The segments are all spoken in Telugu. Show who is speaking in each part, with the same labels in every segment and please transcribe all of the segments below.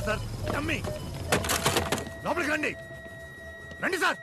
Speaker 1: సార్ నమ్మి లోపలికి రండి రండి సార్.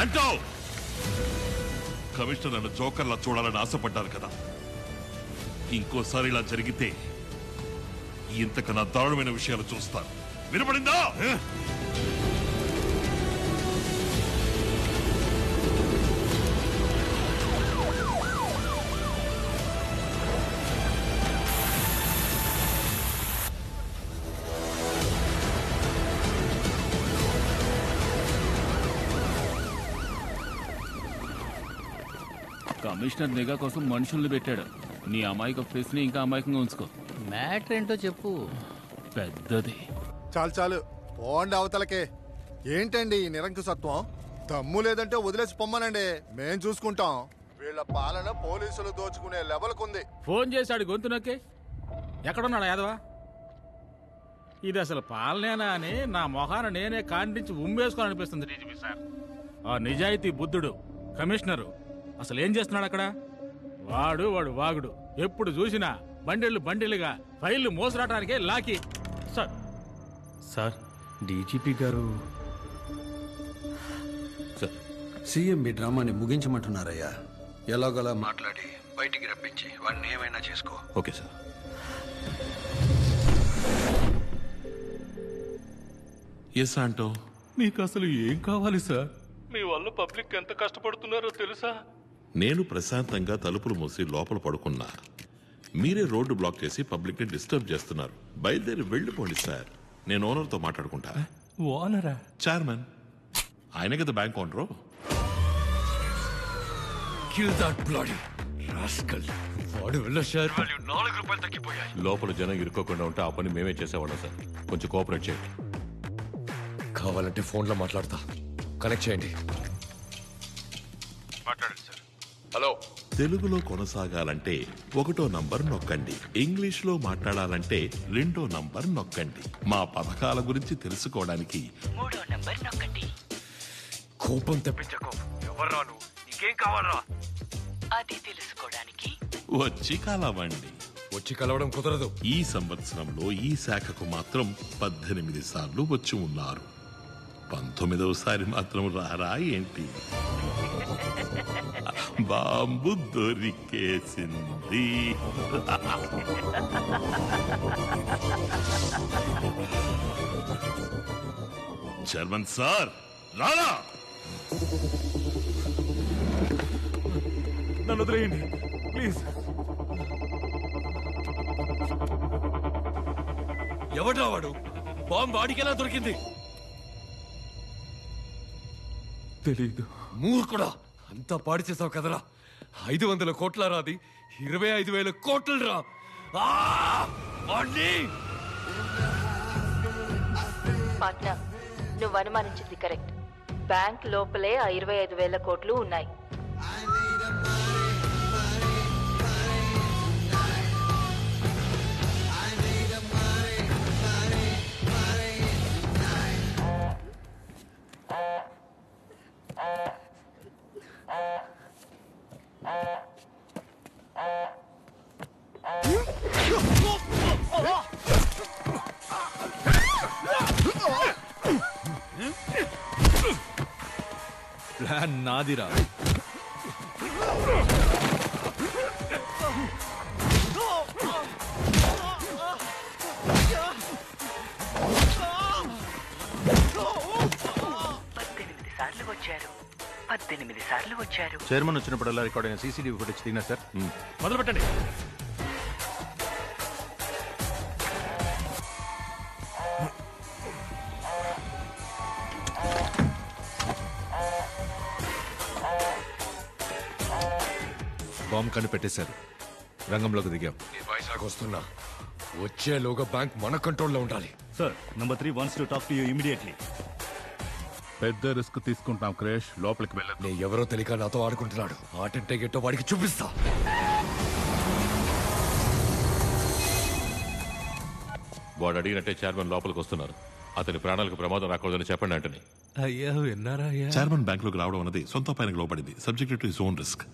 Speaker 2: అంటో కమిషనర్ నన్ను జోకర్లా చూడాలని ఆశపడ్డారు కదా, ఇంకోసారి ఇలా జరిగితే ఇంతకన్నా దారుణమైన విషయాలు చూస్తాను. వినపడిందా?
Speaker 3: కమిషనర్ నిఘా కోసం మనుషుల్ని పెట్టాడు. నీ అమాయక ఫేస్ ని ఇంకా అమాయకంగా ఉంచుకో.
Speaker 4: మ్యాటర్ ఏంటో చెప్పు.
Speaker 3: పెద్దది.
Speaker 5: చాలు చాలు పోండి అవతలకే. ఏంటండి ఈ నిరంకుశత్వం? దమ్ము లేదంటే వదిలేసి పొమ్మనండి, మేం చూసుకుంటాం. వీళ్ళ పాలన పోలీసులు దోచుకునే లెవెల్కుంది.
Speaker 6: ఫోన్ చేశాడు గొంతు నొక్కి. ఎక్కడున్నాడు యాదవా? ఇది అసలు పాలనేనా అని నా మొహాన నేనే కాండించి ఉమ్మేసుకోవాలనిపిస్తుంది డీజీపీ సార్. ఆ నిజాయితీ బుద్ధుడు కమిషనరు అసలు ఏం చేస్తున్నాడు అక్కడ? వాడు వాగుడు. ఎప్పుడు చూసినా బండిలుగా ఫైళ్లు మోసరాటానికే లాకి. సార్
Speaker 7: సార్ డీజీపీ గారు సార్ సీఎం మీ డ్రామాని ముగించమంటున్నారయ్యా. ఎలాగోలా మాట్లాడి బయటికి రప్పించి వాడిని ఏమైనా చేసుకో.
Speaker 2: Okay sir. ఎస్ ఆంటో,
Speaker 3: మీకు అసలు ఏం కావాలి సార్? మీ వల్ల పబ్లిక్ ఎంత కష్టపడుతున్నారో తెలుసా?
Speaker 2: నేను ప్రశాంతంగా తలుపులు మూసి లోపల పడుకున్నా. మీరే రోడ్డు బ్లాక్ చేసి పబ్లిక్ ని డిస్టర్బ్ చేస్తున్నారు. బయలుదేరి వెళ్ళిపోండి సార్, నేను ఓనర్తో మాట్లాడుకుంటా.
Speaker 3: ఓనరా?
Speaker 2: చైర్మన్ ఆయనే కదా బ్యాంక్ ఓనరు.
Speaker 8: లోపల జనం ఇరుక్కోకుండా ఉంటే ఆ పని మేమే చేసేవాళ్ళం సార్. కొంచెం కోఆపరేట్ చేయండి.
Speaker 9: కావాలంటే ఫోన్లో మాట్లాడతా, కనెక్ట్ చేయండి.
Speaker 8: మాట్లాడండి సార్.
Speaker 9: హలో.
Speaker 2: తెలుగులో కొనసాగాలంటే 1వ నంబర్ నొక్కండి, ఇంగ్లీష్ లో మాట్లాడాలంటే 2వ నంబర్ నొక్కండి, మా పథకాల గురించి తెలుసుకోవడానికి
Speaker 10: 3వ నంబర్ నొక్కండి.
Speaker 9: కోపం తెప్పించకు. ఎవర్రా నువ్వు? నీకేం కావాలరా?
Speaker 10: అది తెలుసుకోవడానికి
Speaker 2: వచ్చి కలవండి.
Speaker 9: వచ్చి కలవడం కుదరదు.
Speaker 2: ఈ సంవత్సరంలో ఈ శాఖకు మాత్రం 18 సార్లు వచ్చి ఉన్నారు. 19వ సారి మాత్రం రారా ఏంటి? బాంబు దొరికేసింది. చైర్మన్ సార్ రారా?
Speaker 3: నన్ను వదిలేయండి ప్లీజ్.
Speaker 9: ఎవడ్రా వాడు? బాంబు వాడికెలా దొరికింది?
Speaker 3: తెలీదు.
Speaker 9: మూర్ఖుడా, అంతా పాడు చేసావు కదరా. 500 కోట్ల రాది, 25,000 కోట్లు రా.
Speaker 10: పార్ట్నర్, నువ్వు అనుమానించింది కరెక్ట్. బ్యాంక్ లోపలే ఆ 25,000 కోట్లు ఉన్నాయి.
Speaker 6: ప్లాన్ నాదిరా.
Speaker 10: సార్లు వచ్చారు.
Speaker 8: చైర్మన్ వచ్చినప్పుడల్లా రికార్డ్ అయిన సీసీటీవీ ఫుటేజ్ తిన్నా సార్.
Speaker 6: మొదలు పెట్టండి.
Speaker 1: బాంబు కనిపెట్టేశారు. రంగంలోకి దిగాం.
Speaker 9: వైజాగ్ వస్తున్నా. వచ్చేలోగా బ్యాంక్ మన కంట్రోల్లో ఉండాలి.
Speaker 3: Sir, number 3 wants to talk to you immediately.
Speaker 1: పెద్ద రిస్క్ తీసుకుంటాం క్రేష్. లోపలికి వెళ్ళదు.
Speaker 9: నే ఎవరో తెలియక నాతో ఆడుకుంటున్నాడు. ఆటంటే గెట్టో వాడికి చూపిస్తా.
Speaker 8: వాడు అడిగినట్టే చైర్మన్ లోపలికి వస్తున్నారు. అతని ప్రాణాలకు ప్రమాదం రాకూడదని చెప్పండి అంటని.
Speaker 1: అయ్యా విన్నారా?
Speaker 2: చైర్మన్ బ్యాంక్ లోకి రావడం అనేది సొంత పైనకి లోపడింది. Subject to his own risk.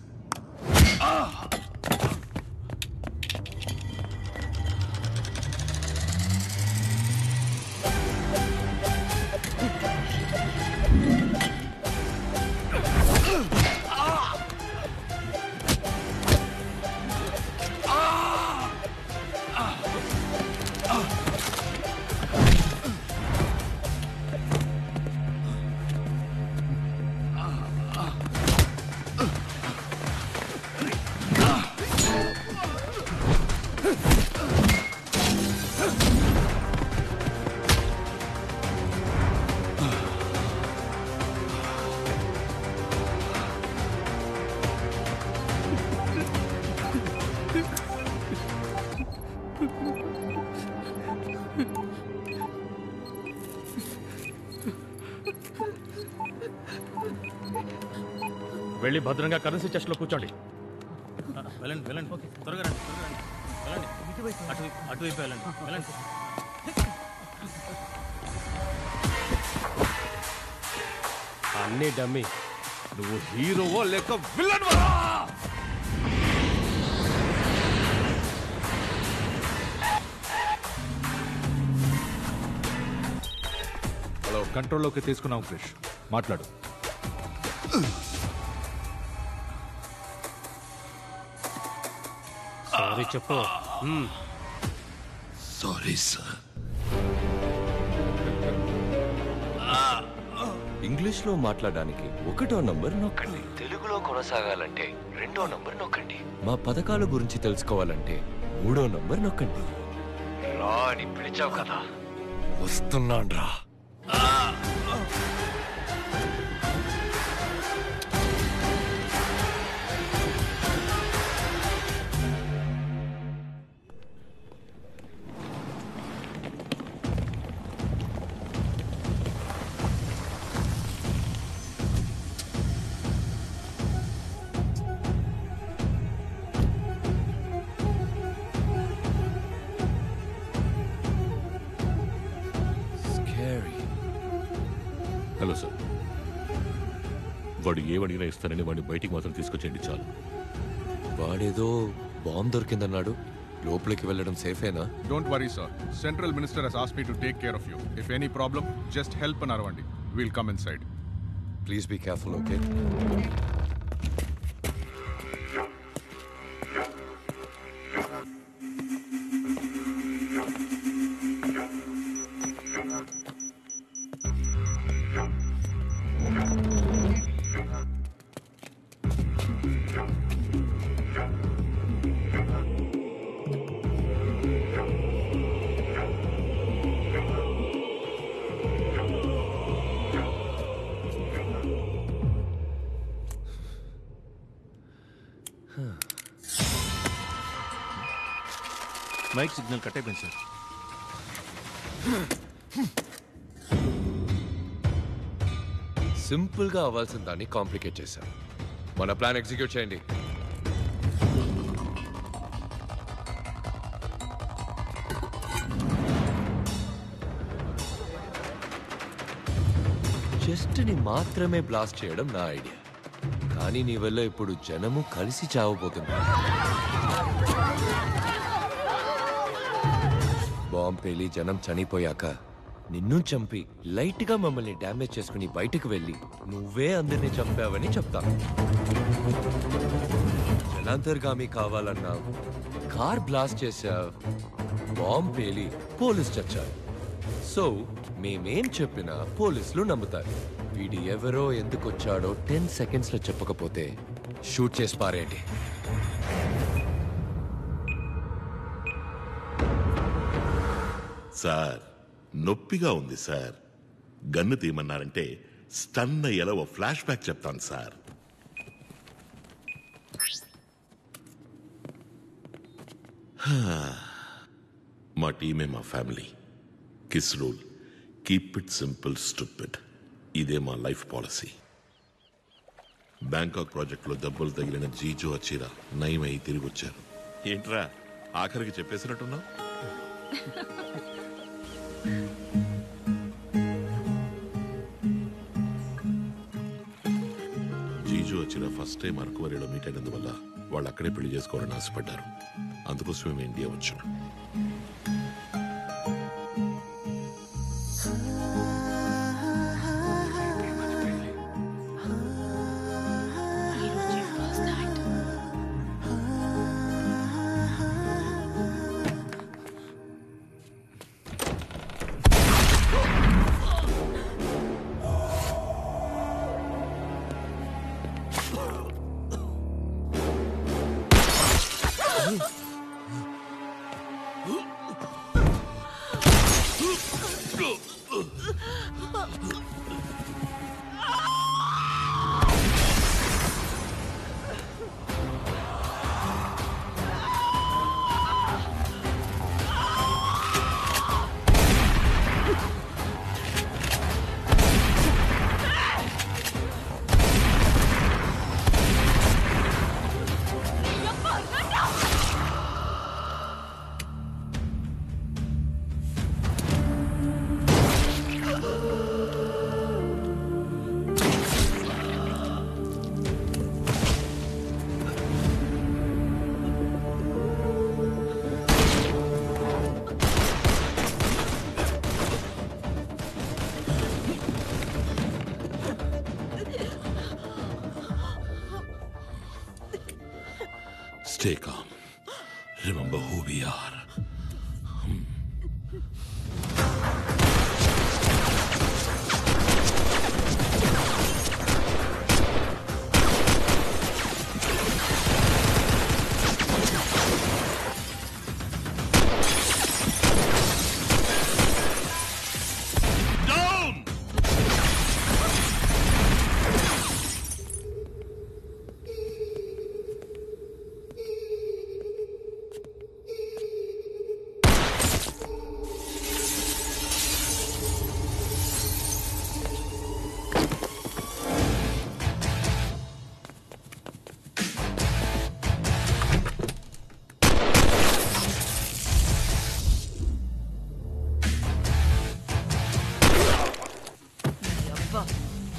Speaker 3: వెళ్ళి భద్రంగా కరెన్సీ చెస్ట్ లో కూర్చోండి.
Speaker 6: వెళ్ళండి వెళ్ళండి, త్వరగా రండి, వెళ్ళండి. అటువైపు వెళ్ళండి.
Speaker 3: అన్నీ డమ్మి. నువ్వు హీరోవో లేక విలన్వా?
Speaker 1: హలో, కంట్రోల్లోకి తీసుకున్నాం క్రిష్. మాట్లాడు.
Speaker 3: సారీ చెప్పు.
Speaker 2: Sorry sir.
Speaker 9: ఇంగ్లీష్ లో మాట్లాడడానికి 1వ నంబర్ నొక్కండి. తెలుగులో కొనసాగాలంటే 2వ నంబర్ నొక్కండి. మా పథకాల గురించి తెలుసుకోవాలంటే 3వ నంబర్ నొక్కండి. రా అని పిలిచావు కదా, వస్తున్నాన్రా.
Speaker 8: హలో సార్, వాడు ఏమడిగినా ఇస్తానని వాడిని బయటికి మాత్రం తీసుకొచ్చేయండి చాలు.
Speaker 9: వాడేదో బాంబు దొరికిందన్నాడు. లోపలికి వెళ్ళడం సేఫేనా?
Speaker 1: Don't worry sir. Central minister has asked me to take care of you. If any problem just help అని అరవండి. Will come inside.
Speaker 9: Please be careful, okay?
Speaker 3: Mic signal cut అయిపోయింది సార్.
Speaker 9: సింపుల్ గా అవ్వాల్సిన దాన్ని కాంప్లికేట్ చేశారు. మన ప్లాన్ ఎగ్జిక్యూట్ చేయండి. జస్ట్ ని మాత్రమే బ్లాస్ట్ చేయడం నా ఐడియా. కానీ నీ వల్ల ఇప్పుడు జనము కలిసి చావబోతున్నారు. బాంబు పేలి జనం చనిపోయాక నిన్ను చంపి లైట్ గా మమ్మల్ని డ్యామేజ్ చేసుకుని బయటకు వెళ్ళి నువ్వే అందరినీ చంపావని చెప్తాను. జనాంతర్గామి కావాలన్నావు, కార్ బ్లాస్ట్ చేశావు, బాంబు పేలి పోలీస్ చచ్చారు. సో మేమేం చెప్పినా పోలీసులు నమ్ముతారు. వీడి ఎవరో ఎందుకు వచ్చాడో 10 seconds లో చెప్పకపోతే షూట్ చేసి పారేయండి.
Speaker 2: సార్, నొప్పిగా ఉంది సార్. గన్ను తీయమన్నారంటే స్టన్ అయ్యేలా ఓ ఫ్లాష్ బ్యాక్ చెప్తాను సార్. మా టీమే మా family. Kiss rule, keep it simple stupid. ఇదే మా లైఫ్ పాలసీ. బ్యాంకాక్ ప్రాజెక్టులో దెబ్బలు తగిలిన జీజో అచీరా నయమై తిరిగి వచ్చారు. ఏంట్రా ఆఖరికి చెప్పేసినట్టున్నావు? జీజో అచీరా ఫస్ట్ టైం అరకువరిలో మీట్ అయినందువల్ల వాళ్ళు అక్కడే పెళ్లి చేసుకోవాలని ఆశపడ్డారు. అందుకోసం మేము ఇండియా వచ్చాం. Stay calm. Remember who we are.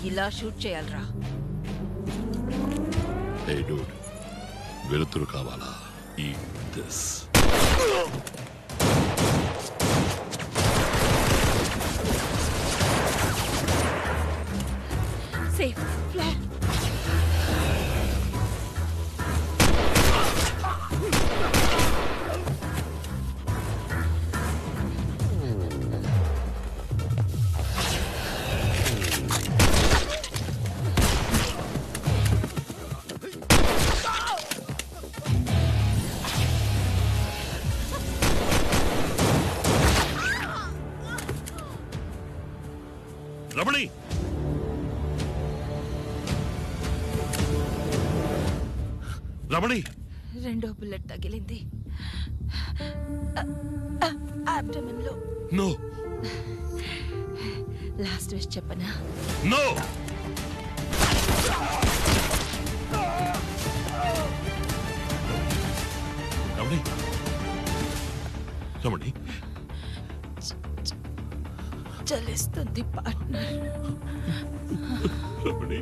Speaker 10: ఇలా షూట్ చేయాలరా?
Speaker 2: హే డూడ్, వెలుతురు కావాలా? Eat this.
Speaker 10: Safe flat.
Speaker 2: Ramani, Ramani,
Speaker 10: రెండో బుల్లెట్ తగిలింది అబ్డమన్ లో.
Speaker 2: నో.
Speaker 10: లాస్ట్ విష్ చెప్పనా?
Speaker 2: నో. రమణి, రమణి,
Speaker 10: చలిస్తుంది పార్ట్నర్.
Speaker 2: రమణి.